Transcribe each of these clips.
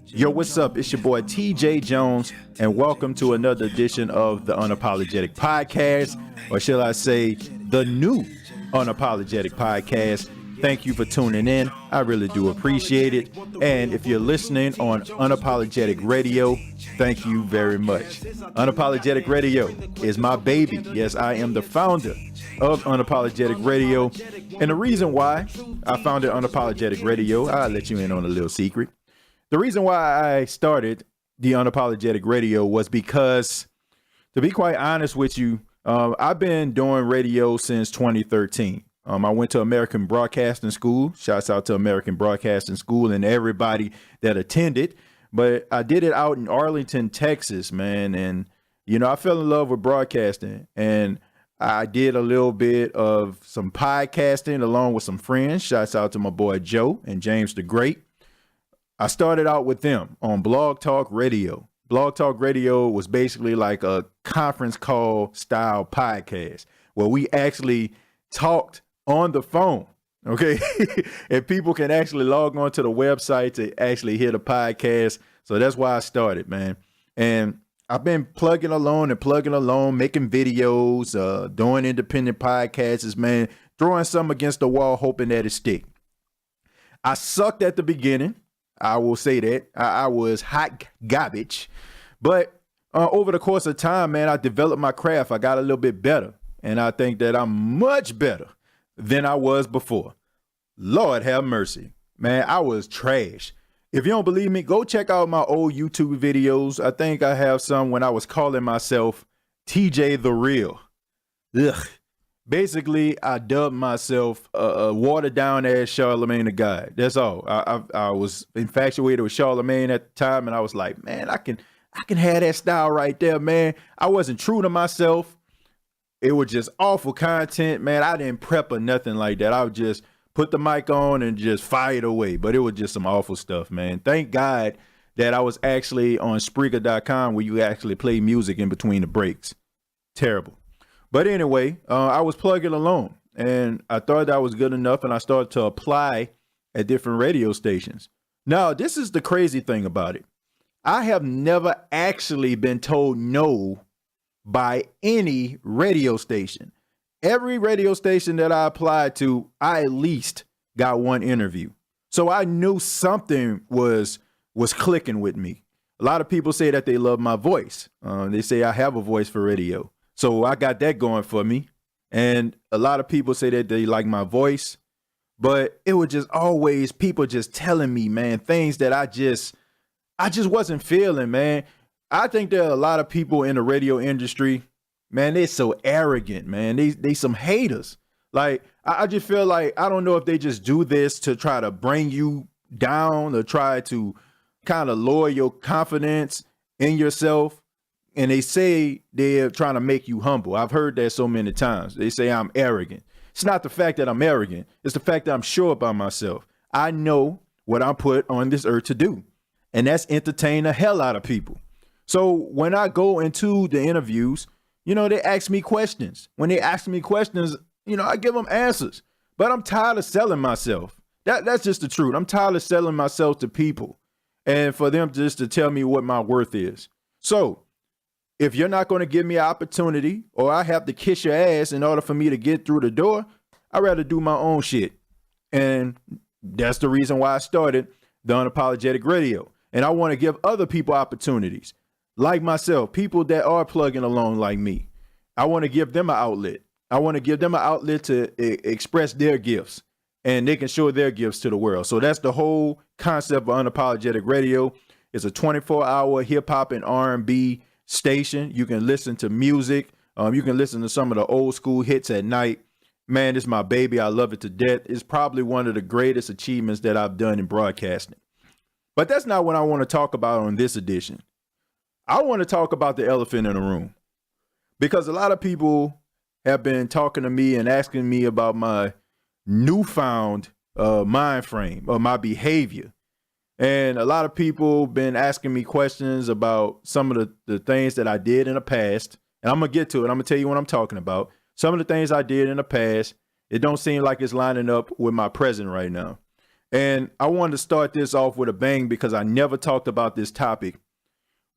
Yo, what's up? It's your boy TJ Jones, and welcome to another edition of the Unapologetic Podcast, or shall I say, the new Unapologetic Podcast. Thank you for tuning in. I really do appreciate it. And if you're listening on Unapologetic Radio, thank you very much. Unapologetic Radio is my baby. Yes, I am the founder of Unapologetic Radio. And the reason why I founded Unapologetic Radio, I'll let you in on a little secret. The reason why I started the Unapologetic Radio was because, to be quite honest with you, I've been doing radio since 2013. I went to American Broadcasting School. Shouts out to American Broadcasting School and everybody that attended. But I did it out in Arlington, Texas, man. And, you know, I fell in love with broadcasting. And I did a little bit of some podcasting along with some friends. Shouts out to my boy Joe and James the Great. I started out with them on Blog Talk Radio. Blog Talk Radio was basically like a conference call style podcast where we actually talked on the phone, okay? And people can actually log on to the website to actually hear the podcast. So that's why I started, man. And I've been plugging along, making videos, doing independent podcasts, man, throwing some against the wall, hoping that it stick. I sucked at the beginning. I will say that I was hot garbage, but over the course of time, man, I developed my craft. I got a little bit better, and I think that I'm much better than I was before. Lord have mercy, man. I was trash. If you don't believe me, go check out my old YouTube videos. I think I have some when I was calling myself TJ the Real. Ugh. Basically, I dubbed myself a watered down ass Charlemagne the God. That's all. I was infatuated with Charlemagne at the time, and I was like, man, I can have that style right there, man. I wasn't true to myself. It was just awful content, man. I didn't prep or nothing like that. I would just put the mic on and just fire it away. But it was just some awful stuff, man. Thank God that I was actually on Spreaker.com where you actually play music in between the breaks. Terrible. But anyway, I was plugging along, and I thought that was good enough, and I started to apply at different radio stations. Now, this is the crazy thing about it. I have never actually been told no by any radio station. Every radio station that I applied to, I at least got one interview. So I knew something was clicking with me. A lot of people say that they love my voice. They say I have a voice for radio. So I got that going for me. And a lot of people say that they like my voice, but it was just always people just telling me, man, things that I just wasn't feeling, man. I think there are a lot of people in the radio industry, man, they're so arrogant, man. They some haters. Like, I just feel like, I don't know if they just do this to try to bring you down or try to kind of lower your confidence in yourself. And they say they're trying to make you humble. I've heard that so many times. They say I'm arrogant. It's not the fact that I'm arrogant. It's the fact that I'm sure about myself. I know what I'm put on this earth to do, and that's entertain the hell out of people. So when I go into the interviews, you know, they ask me questions. When they ask me questions, you know, I give them answers. But I'm tired of selling myself. That's just the truth. I'm tired of selling myself to people and for them just to tell me what my worth is. So if you're not going to give me an opportunity, or I have to kiss your ass in order for me to get through the door, I'd rather do my own shit. And that's the reason why I started the Unapologetic Radio. And I want to give other people opportunities like myself, people that are plugging along like me. I want to give them an outlet. I want to give them an outlet to express their gifts, and they can show their gifts to the world. So that's the whole concept of Unapologetic Radio. It's a 24-hour hip hop and R&B station. You can listen to music. You can listen to some of the old school hits at night. Man, it's my baby. I love it to death. It's probably one of the greatest achievements that I've done in broadcasting. But that's not what I want to talk about on this edition. I want to talk about the elephant in the room, because a lot of people have been talking to me and asking me about my newfound mind frame or my behavior. And a lot of people been asking me questions about some of the things that I did in the past. And I'm going to get to it. I'm going to tell you what I'm talking about. Some of the things I did in the past, it don't seem like it's lining up with my present right now. And I wanted to start this off with a bang because I never talked about this topic.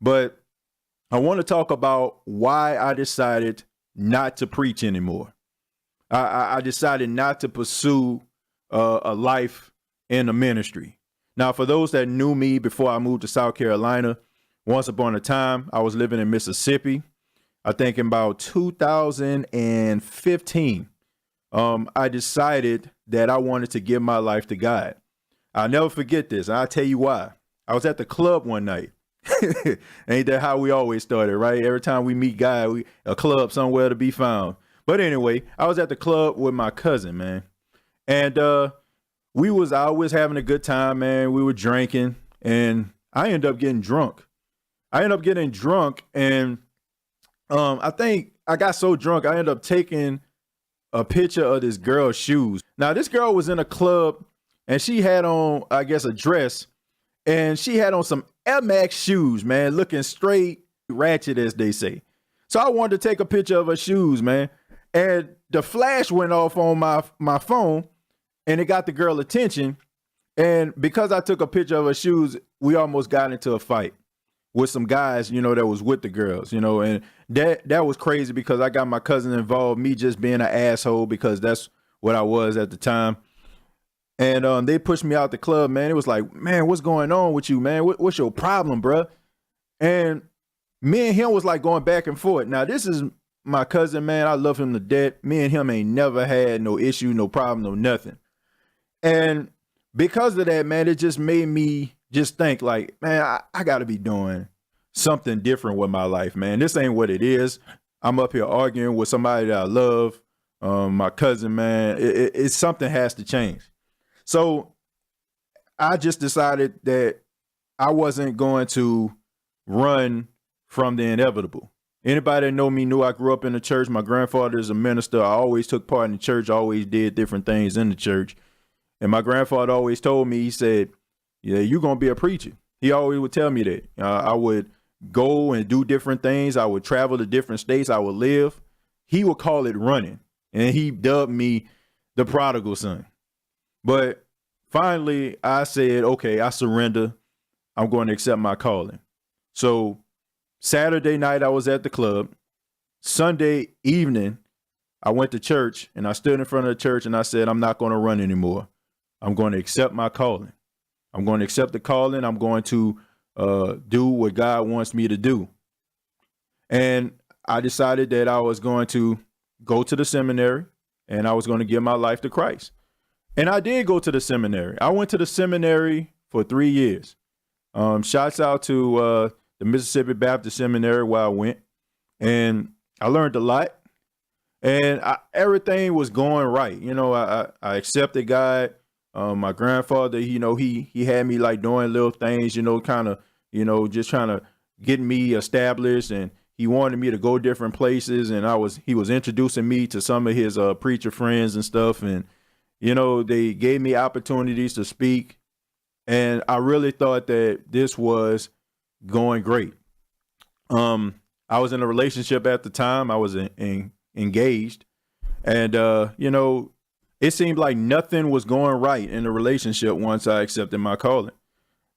But I want to talk about why I decided not to preach anymore. I decided not to pursue a life in the ministry. Now, for those that knew me before I moved to South Carolina, once upon a time, I was living in Mississippi. I think in about 2015, I decided that I wanted to give my life to God. I'll never forget this. And I'll tell you why. I was at the club one night. Ain't that how we always started, right? Every time we meet God, a club somewhere to be found. But anyway, I was at the club with my cousin, man. And I was having a good time, man. We were drinking and I ended up getting drunk. And I think I got so drunk, I ended up taking a picture of this girl's shoes. Now, this girl was in a club and she had on, I guess, a dress, and she had on some Air Max shoes, man, looking straight ratchet, as they say. So I wanted to take a picture of her shoes, man. And the flash went off on my phone and it got the girl attention. And because I took a picture of her shoes, we almost got into a fight with some guys, that was with the girls, and that was crazy because I got my cousin involved, me just being an asshole because that's what I was at the time. And they pushed me out the club, man. It was like, man, what's going on with you, man? What's your problem, bruh? And me and him was like going back and forth. Now, this is my cousin, man. I love him to death. Me and him ain't never had no issue, no problem, no nothing. And because of that, man, it just made me just think like, man, I got to be doing something different with my life, man. This ain't what it is. I'm up here arguing with somebody that I love, my cousin, man. It's something has to change. So I just decided that I wasn't going to run from the inevitable. Anybody that know me knew I grew up in the church. My grandfather is a minister. I always took part in the church, always did different things in the church. And my grandfather always told me, he said, yeah, you're going to be a preacher. He always would tell me that. I would go and do different things. I would travel to different states. I would live. He would call it running. And he dubbed me the prodigal son. But finally, I said, okay, I surrender. I'm going to accept my calling. So Saturday night, I was at the club. Sunday evening, I went to church and I stood in front of the church and I said, I'm not going to run anymore. I'm going to accept my calling. I'm going to accept the calling. I'm going to do what God wants me to do. And I decided that I was going to go to the seminary and I was going to give my life to Christ. And I did go to the seminary. I went to the seminary for 3 years. Shouts out to the Mississippi Baptist Seminary where I went. And I learned a lot. And everything was going right. I accepted God. My grandfather, he had me like doing little things, kind of, just trying to get me established. And he wanted me to go different places. And he was introducing me to some of his preacher friends and stuff. And they gave me opportunities to speak. And I really thought that this was going great. I was in a relationship at the time. I was engaged. And, it seemed like nothing was going right in the relationship once I accepted my calling.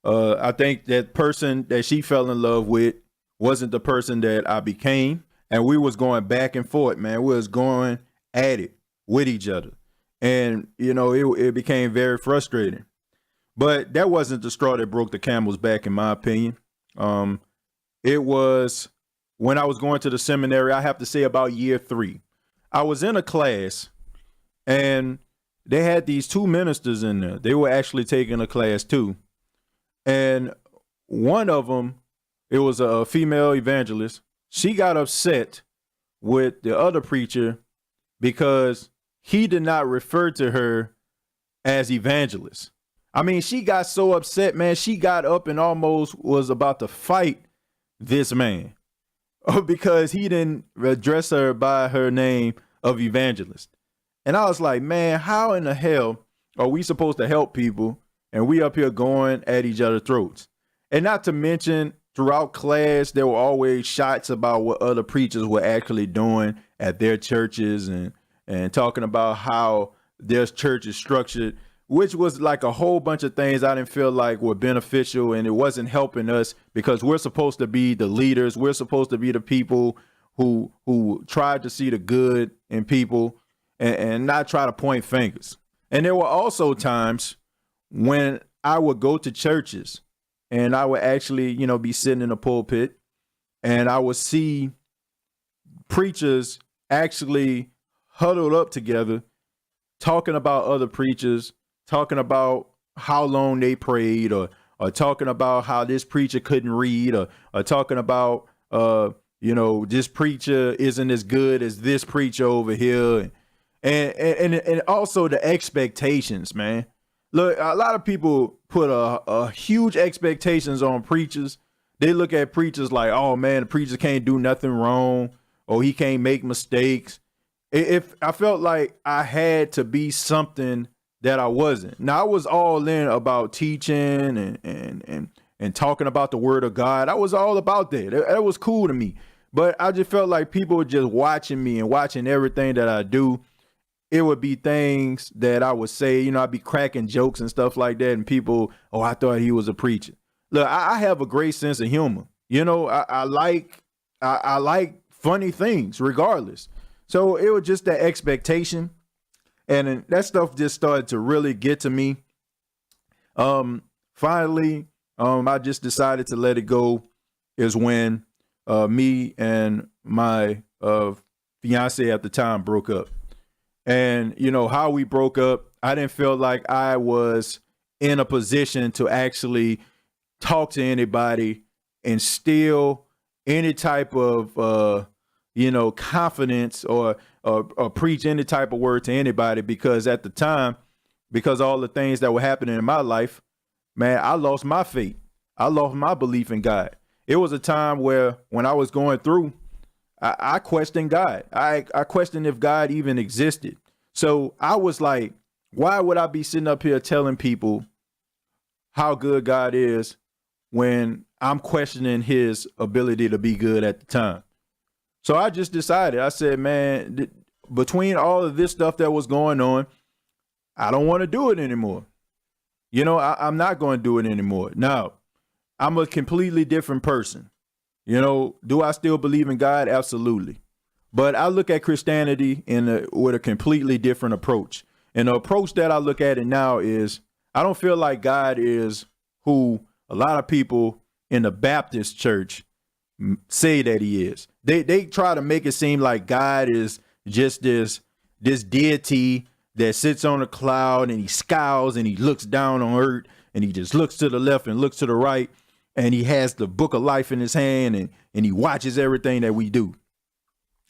I think that person that she fell in love with wasn't the person that I became. And we was going back and forth, man. We was going at it with each other. And, it became very frustrating. But that wasn't the straw that broke the camel's back, in my opinion. It was when I was going to the seminary, I have to say about year 3. I was in a class and they had these 2 ministers in there. They were actually taking a class too. And one of them, it was a female evangelist. She got upset with the other preacher because he did not refer to her as evangelist. I mean, she got so upset, man. She got up and almost was about to fight this man because he didn't address her by her name of evangelist. And I was like, man, how in the hell are we supposed to help people and we up here going at each other's throats? And not to mention, throughout class, there were always shots about what other preachers were actually doing at their churches and talking about how their church is structured. which was like a whole bunch of things I didn't feel like were beneficial, and it wasn't helping us because we're supposed to be the leaders. We're supposed to be the people who tried to see the good in people and not try to point fingers. And there were also times when I would go to churches and I would actually, be sitting in a pulpit and I would see preachers actually huddled up together, talking about other preachers, talking about how long they prayed, or talking about how this preacher couldn't read, or talking about, this preacher isn't as good as this preacher over here. And also the expectations, man. Look, a lot of people put a huge expectations on preachers. They look at preachers like, oh man, the preacher can't do nothing wrong, or he can't make mistakes. If I felt like I had to be something that I wasn't. Now I was all in about teaching and talking about the word of God. I was all about that. That was cool to me. But I just felt like people were just watching me and watching everything that I do. It would be things that I would say, I'd be cracking jokes and stuff like that. And people, oh, I thought he was a preacher. Look, I have a great sense of humor. I like funny things regardless. So it was just that expectation. And that stuff just started to really get to me. Finally, I just decided to let it go is when me and my fiance at the time broke up. And, how we broke up, I didn't feel like I was in a position to actually talk to anybody and steal any type of, confidence or preach any type of word to anybody, because at the time, because all the things that were happening in my life, man, I lost my faith. I lost my belief in God. It was a time where when I was going through, I questioned God. I questioned if God even existed. So I was like, why would I be sitting up here telling people how good God is when I'm questioning his ability to be good at the time? So I just decided, I said, man, between all of this stuff that was going on, I don't want to do it anymore. I'm not going to do it anymore. Now, I'm a completely different person. Do I still believe in God? Absolutely. But I look at Christianity with a completely different approach. And the approach that I look at it now is, I don't feel like God is who a lot of people in the Baptist church say that he is. They try to make it seem like God is just this deity that sits on a cloud and he scowls and he looks down on earth and he just looks to the left and looks to the right. And he has the book of life in his hand and he watches everything that we do.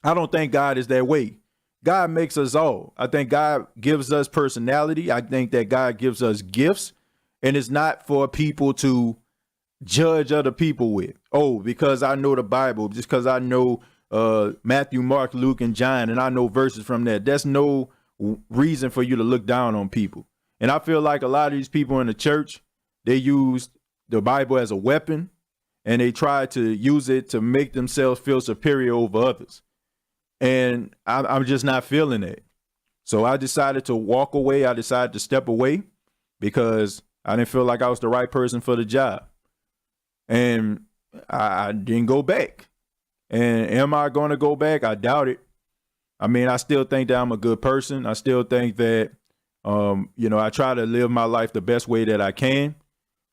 I don't think God is that way. God makes us all. I think God gives us personality. I think that God gives us gifts, and it's not for people to judge other people with. Oh, because I know the Bible, just because I know Matthew, Mark, Luke, and John, and I know verses from that. That's no reason for you to look down on people. And I feel like a lot of these people in the church, they use the Bible as a weapon, and they try to use it to make themselves feel superior over others. And I'm just not feeling it. So I decided to walk away. I decided to step away because I didn't feel like I was the right person for the job. And I didn't go back. And am I going to go back? I doubt it. I mean, I still think that I'm a good person. I still think that, I try to live my life the best way that I can.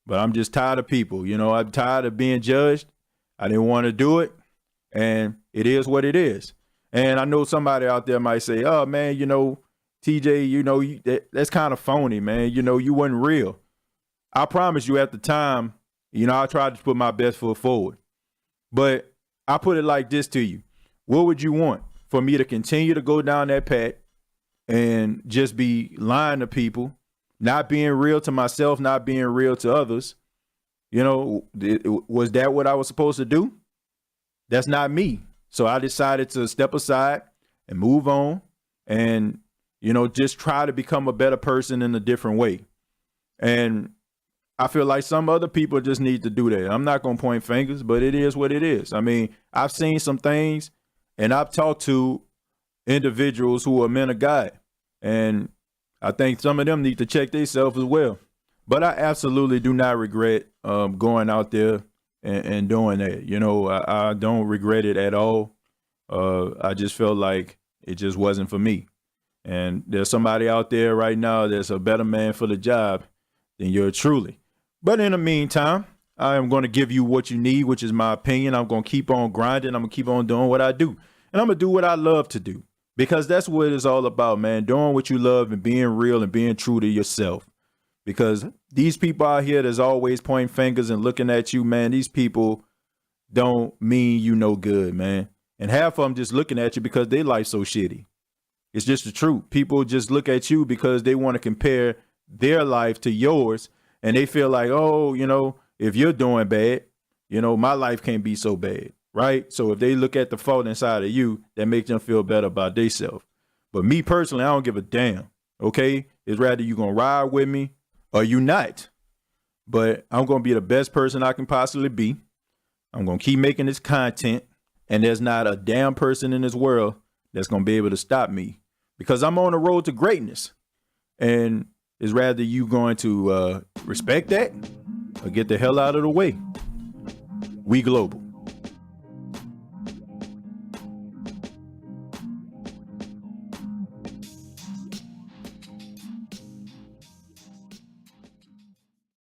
But I'm just tired of people. I'm tired of being judged. I didn't want to do it. And it is what it is. And I know somebody out there might say, oh, man, TJ, that's kind of phony, man. You wasn't real. I promise you at the time, I tried to put my best foot forward. But I put it like this to you. What would you want? For me to continue to go down that path and just be lying to people, not being real to myself, not being real to others? Was that what I was supposed to do? That's not me. So I decided to step aside and move on and, just try to become a better person in a different way. And I feel like some other people just need to do that. I'm not going to point fingers, but it is what it is. I mean, I've seen some things and I've talked to individuals who are men of God, and I think some of them need to check themselves as well. But I absolutely do not regret going out there and doing that. You know, I don't regret it at all. I just felt like it just wasn't for me. And there's somebody out there right now that's a better man for the job than you're truly. But in the meantime, I am going to give you what you need, which is my opinion. I'm going to keep on grinding. I'm going to keep on doing what I do. And I'm going to do what I love to do. Because that's what it's all about, man. Doing what you love and being real and being true to yourself. Because these people out here that's always pointing fingers and looking at you, man, these people don't mean you no good, man. And half of them just looking at you because their life's so shitty. It's just the truth. People just look at you because they want to compare their life to yours. And they feel like, oh, you know, if you're doing bad, you know, my life can't be so bad. Right. So if they look at the fault inside of you, that makes them feel better about themselves. But me personally, I don't give a damn. OK, it's rather you going to ride with me or you not. But I'm going to be the best person I can possibly be. I'm going to keep making this content. And there's not a damn person in this world that's going to be able to stop me because I'm on the road to greatness. And it's rather you going to respect that or get the hell out of the way. We global.